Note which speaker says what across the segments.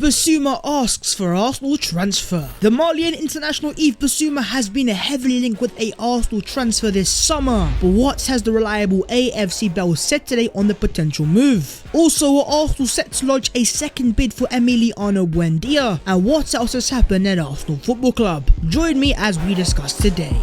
Speaker 1: Bissouma asks for Arsenal transfer. The Malian international Yves Bissouma has been heavily linked with a Arsenal transfer this summer, but what has the reliable AFC Bell said today on the potential move? Also, are Arsenal set to lodge a second bid for Emiliano Buendia? And what else has happened at Arsenal Football Club? Join me as we discuss today.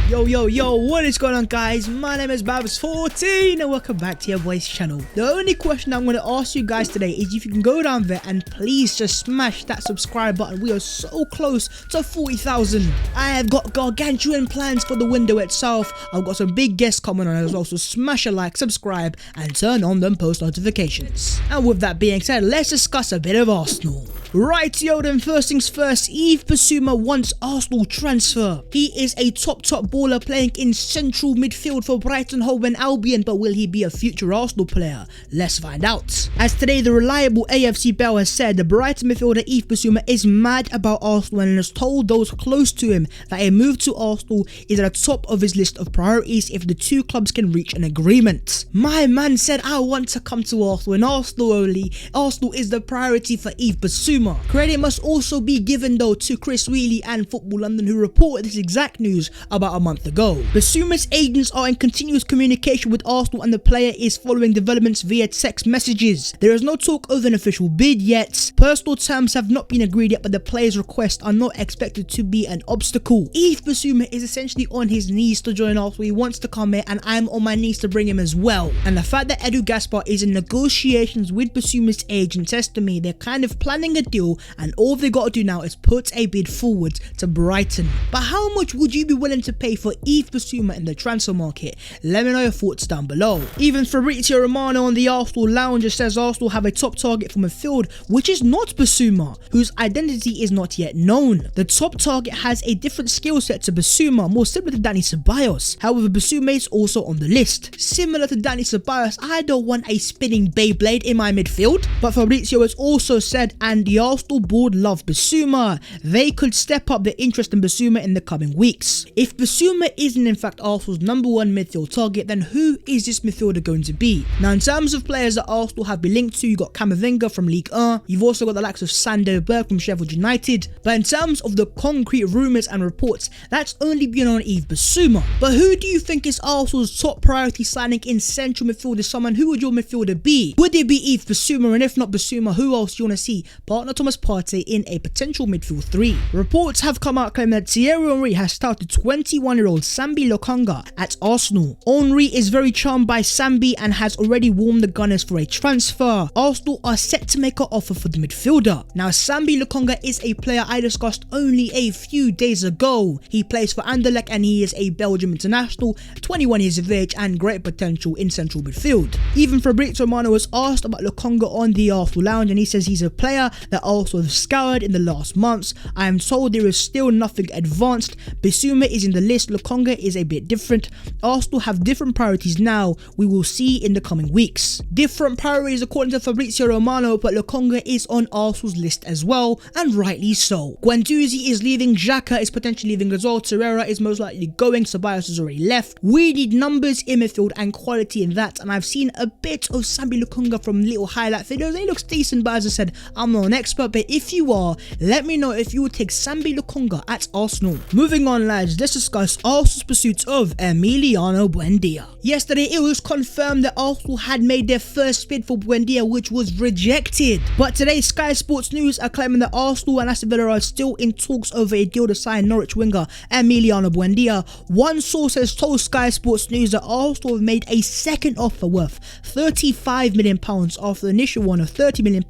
Speaker 1: Yo, what is going on, guys? My name is Babs14 and welcome back to your voice channel. The only question I'm going to ask you guys today is if you can go down there and please just smash that subscribe button. We are so close to 40,000. I have got gargantuan plans for the window itself. I've got some big guests coming on as well, so smash a like, subscribe and turn on them post notifications. And with that being said, let's discuss a bit of Arsenal. Rightio, then first things first, Yves Bissouma wants Arsenal transfer. He is a top baller playing in central midfield for Brighton, Hove and Albion, but will he be a future Arsenal player? Let's find out. As today, the reliable AFC Bell has said the Brighton midfielder Yves Bissouma is mad about Arsenal and has told those close to him that a move to Arsenal is at the top of his list of priorities if the two clubs can reach an agreement. My man said, I want to come to Arsenal and Arsenal only. Arsenal is the priority for Yves Bissouma. Credit must also be given though to Chris Wheatley and Football London, who reported this exact news about a month ago. Bissouma's agents are in continuous communication with Arsenal and the player is following developments via text messages. There is no talk of an official bid yet. Personal terms have not been agreed yet, but the player's requests are not expected to be an obstacle. Yves Bissouma is essentially on his knees to join Arsenal. He wants to come here and I'm on my knees to bring him as well. And the fact that Edu Gaspar is in negotiations with Bissouma's agent says to me they're kind of planning a deal and all they got to do now is put a bid forward to Brighton. But how much would you be willing to pay for Yves Bissouma in the transfer market? Let me know your thoughts down below. Even Fabrizio Romano on the Arsenal Lounger says Arsenal have a top target for midfield, which is not Bissouma, whose identity is not yet known. The top target has a different skill set to Bissouma, more similar to Dani Ceballos. However, Bissouma is also on the list. Similar to Dani Ceballos, I don't want a spinning Beyblade in my midfield. But Fabrizio has also said, and the Arsenal board love Bissouma, they could step up their interest in Bissouma in the coming weeks. If Bissouma isn't in fact Arsenal's #1 midfield target, then who is this midfielder going to be? Now, in terms of players that Arsenal have been linked to, you got Camavinga from Ligue 1, you've also got the likes of Sander Berg from Sheffield United, but in terms of the concrete rumours and reports, that's only been on Yves Bissouma. But who do you think is Arsenal's top priority signing in central midfield this summer, and who would your midfielder be? Would it be Yves Bissouma, and if not Bissouma, who else do you want to see partner Thomas Partey in a potential midfield 3? Reports have come out claiming that Thierry Henry has touted 21-year-old Sambi Lokonga at Arsenal. Henry is very charmed by Sambi and has already warned the Gunners for a transfer. Arsenal are set to make an offer for the midfielder. Now, Sambi Lokonga is a player I discussed only a few days ago. He plays for Anderlecht and he is a Belgium international, 21 years of age and great potential in central midfield. Even Fabrizio Romano was asked about Lokonga on the Arsenal Lounge and he says he's a player that Arsenal have scoured in the last months. I am told there is still nothing advanced. Bissouma is in the list. Lokonga is a bit different. Arsenal have different priorities now. We will see in the coming weeks. Different priorities according to Fabrizio Romano, but Lokonga is on Arsenal's list as well, and rightly so. Guendouzi is leaving, Xhaka is potentially leaving as well, Torreira is most likely going, Ceballos has already left. We need numbers in midfield and quality in that, and I've seen a bit of Sambi Lokonga from little highlight videos. He looks decent, but as I said, I'm not an expert, but if you are, let me know if you would take Sambi Lokonga at Arsenal. Moving on, lads, let's discuss Arsenal's pursuit of Emiliano Buendia. Yesterday, it was confirmed that Arsenal had made their first bid for Buendia, which was rejected. But today, Sky Sports News are claiming that Arsenal and Aston Villa are still in talks over a deal to sign Norwich winger Emiliano Buendia. One source has told Sky Sports News that Arsenal have made a second offer worth £35 million after the initial one of £30 million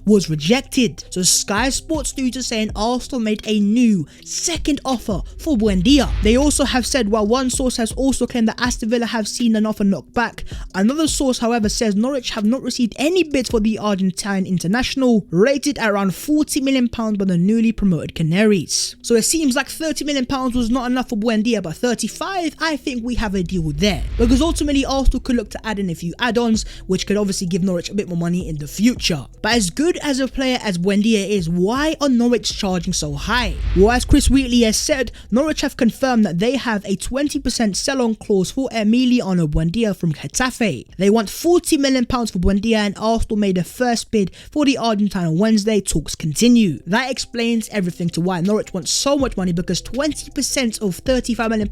Speaker 1: was rejected. So Sky Sports News is saying Arsenal made a new second offer for Buendia. They also have said, while one source has also claimed that Aston Villa have seen an offer knocked back, another source however says Norwich have not received any bids for the Argentine international, rated at around £40 million by the newly promoted Canaries. So it seems like £30 million was not enough for Buendia, but 35, I think we have a deal there, because ultimately Arsenal could look to add in a few add-ons which could obviously give Norwich a bit more money in the future. But as good as a player as Buendia is, why are Norwich charging so high? Well, as Chris Wheatley has said, Norwich have confirmed that they have a 20% sell-on clause for Emiliano Buendia from Getafe. They want £40 million for Buendia, and Arsenal made a first bid for the Argentine on Wednesday. Talks continue. That explains everything to why Norwich wants so much money, because 20% of £35 million,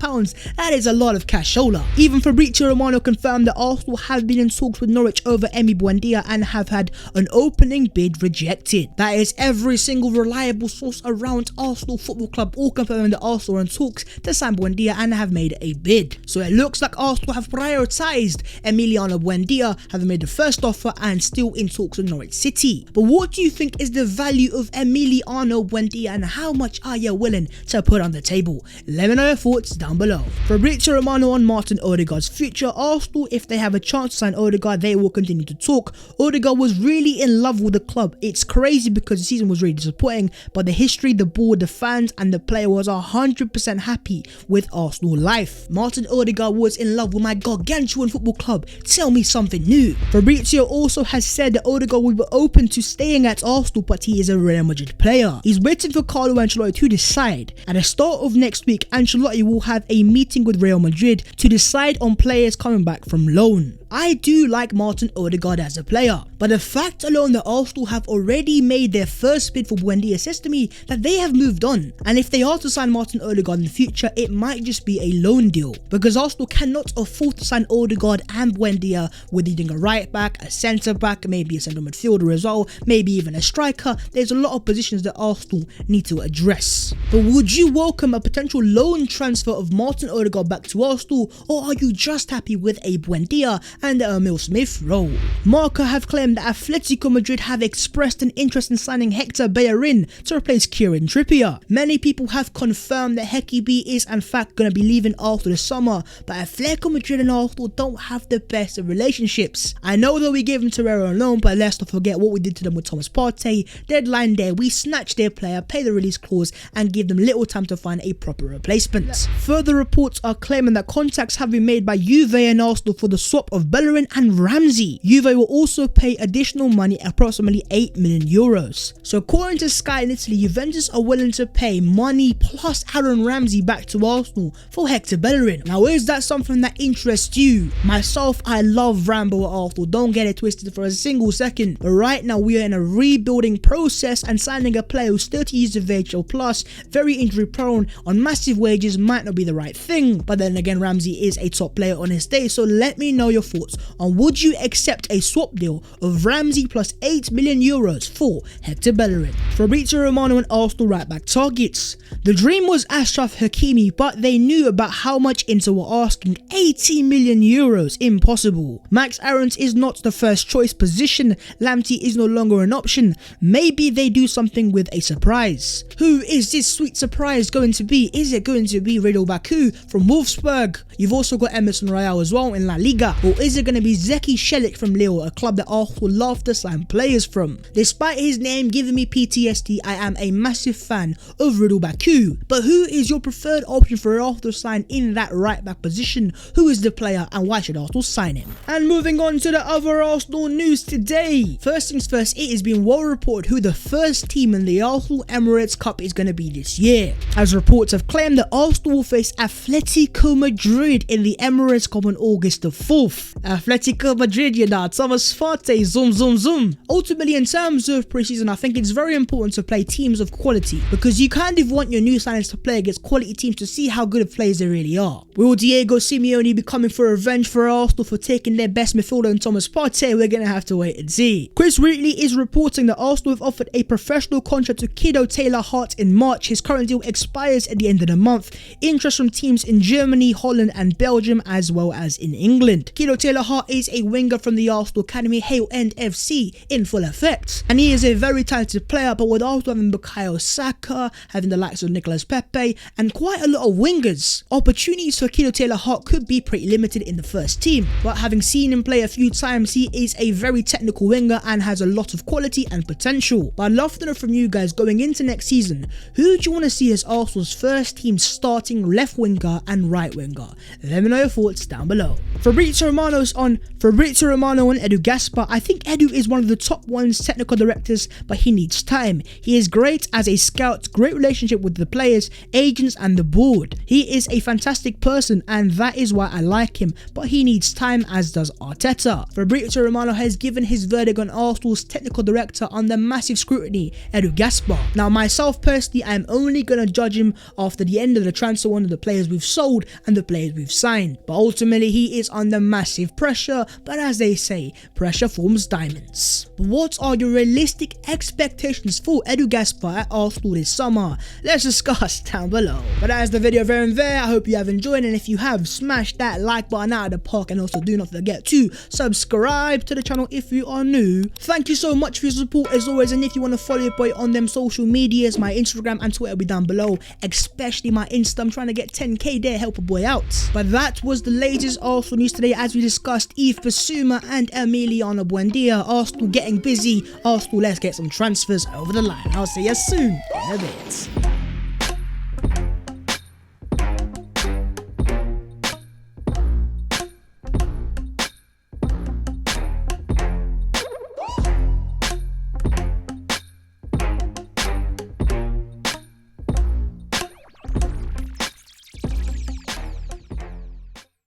Speaker 1: that is a lot of cashola. Even Fabrizio Romano confirmed that Arsenal have been in talks with Norwich over Emi Buendia and have had an opening bid rejected. That is every single reliable source around Arsenal Football Club all confirming that Arsenal are in talks to sign Buendia and have made a bid. So it looks like Arsenal have prioritised Emiliano Buendia, having made the first offer and still in talks with Norwich City. But what do you think is the value of Emiliano Buendia, and how much are you willing to put on the table? Let me know your thoughts down below. Fabrizio Romano on Martin Odegaard's future. Arsenal, if they have a chance to sign Odegaard, they will continue to talk. Odegaard was really in love with the club. It's crazy because the season was really disappointing, but the history, the board, the fans and the player was 100% happy with Arsenal life. Martin Odegaard was in love with my gargantuan football club. Tell me something new. Fabrizio also has said that Odegaard will be open to staying at Arsenal, but he is a Real Madrid player. He's waiting for Carlo Ancelotti to decide. At the start of next week, Ancelotti will have a meeting with Real Madrid to decide on players coming back from loan. I do like Martin Odegaard as a player, but the fact alone that Arsenal have already made their first bid for Buendia says to me that they have moved on. And if they are to sign Martin Odegaard in the future, it might just be a loan deal, because Arsenal cannot afford to sign Odegaard and Buendia with needing a right back, a centre back, maybe a central midfielder as well, maybe even a striker. There's a lot of positions that Arsenal need to address. But would you welcome a potential loan transfer of Martin Odegaard back to Arsenal, or are you just happy with a Buendia and the Emil Smith role? Marca have claimed that Atletico Madrid have expressed an interest in signing Hector Bellerin to replace Kieran Trippier. Many people have confirmed that Hecky B is in fact going to be leaving after the summer, but Atletico Madrid and Arsenal don't have the best of relationships. I know that we gave him Torreira on loan, but let's not forget what we did to them with Thomas Partey. Deadline day, we snatched their player, pay the release clause and give them little time to find a proper replacement. Further reports are claiming that contacts have been made by Juve and Arsenal for the swap of Bellerin and Ramsey. Juve will also pay additional money, approximately €8 million. So according to Sky in Italy, Juventus are willing to pay money plus Aaron Ramsey back to Arsenal for Hector Bellerin. Now, is that something that interests you? Myself, I love Rambo at Arsenal, don't get it twisted for a single second, but right now we are in a rebuilding process, and signing a player who's 30 years of age or plus, very injury prone, on massive wages might not be the right thing. But then again, Ramsey is a top player on his day, so let me know your thoughts on would you accept a swap deal of Ramsey plus €8 million for Hector Bellerin. Fabrizio Romano and Arsenal right back targets. The dream was Achraf Hakimi, but they knew about how much Inter were asking. €80 million, impossible. Max Aarons is not the first choice position. Lamptey is no longer an option. Maybe they do something with a surprise. Who is this sweet surprise going to be? Is it going to be Ridal Baku from Wolfsburg? You've also got Emerson Royale as well in La Liga. Or is it going to be Zeki Shelik from Lille, a club that Arsenal love to sign players from? Despite his name giving me PTSD, I am a massive fan of Ridal Baku. But who is your preferred option for Arsenal to sign in that right back position? Who is the player and why should Arsenal sign him? And moving on to the other Arsenal news today. First things first, it has been well reported who the first team in the Arsenal Emirates Cup is going to be this year, as reports have claimed that Arsenal will face Atletico Madrid in the Emirates Cup on August the 4th. Atletico Madrid, you know, Thomas Partey, zoom zoom zoom. Ultimately, in terms of preseason, I think it's very important to play teams of quality, because you kind of want your new signings to play against quality teams to see how good of players they really are. Will Diego Simeone be coming for revenge for Arsenal for taking their best midfielder in Thomas Partey? We're going to have to wait and see. Chris Wheatley is reporting that Arsenal have offered a professional contract to Kiddo Taylor-Hart in March. His current deal expires at the end of the month. Interest from teams in Germany, Holland and Belgium, as well as in England. Kiddo Taylor-Hart is a winger from the Arsenal Academy, Hale End FC, in full effect. And he is a very talented player, but with Arsenal having Bukayo Saka, having the likes of Nicolas Pepe, and quite a lot of wingers, opportunities for Kiddo Taylor-Hart could be pretty limited in the first team. But having seen him play a few times, he is a very technical winger and has a lot of quality and potential. But I'd love to know from you guys, going into next season, who do you want to see as Arsenal's first team starting left winger and right winger? Let me know your thoughts down below. Fabrizio Romano notes on Fabrizio Romano and Edu Gaspar. I think Edu is one of the top ones technical directors, but he needs time. He is great as a scout, great relationship with the players, agents and the board. He is a fantastic person and that is why I like him, but he needs time, as does Arteta. Fabrizio Romano has given his verdict on Arsenal's technical director under massive scrutiny, Edu Gaspar. Now myself personally, I am only going to judge him after the end of the transfer window, the players we've sold and the players we've signed. But ultimately he is under massive pressure, but as they say, pressure forms diamonds. But what are your realistic expectations for Edu Gaspar at Arsenal this summer? Let's discuss down below. But that is the video there and there. I hope you have enjoyed, and if you have, smash that like button out of the park, and also do not forget to subscribe to the channel if you are new. Thank you so much for your support as always, and if you want to follow your boy on them social medias, my Instagram and Twitter will be down below, especially my Insta. I'm trying to get 10k there, help a boy out. But that was the latest Arsenal news today, as we discussed Yves Bissouma and Emiliano Buendia. Arsenal getting busy. Arsenal, let's get some transfers over the line. I'll see you soon in a bit.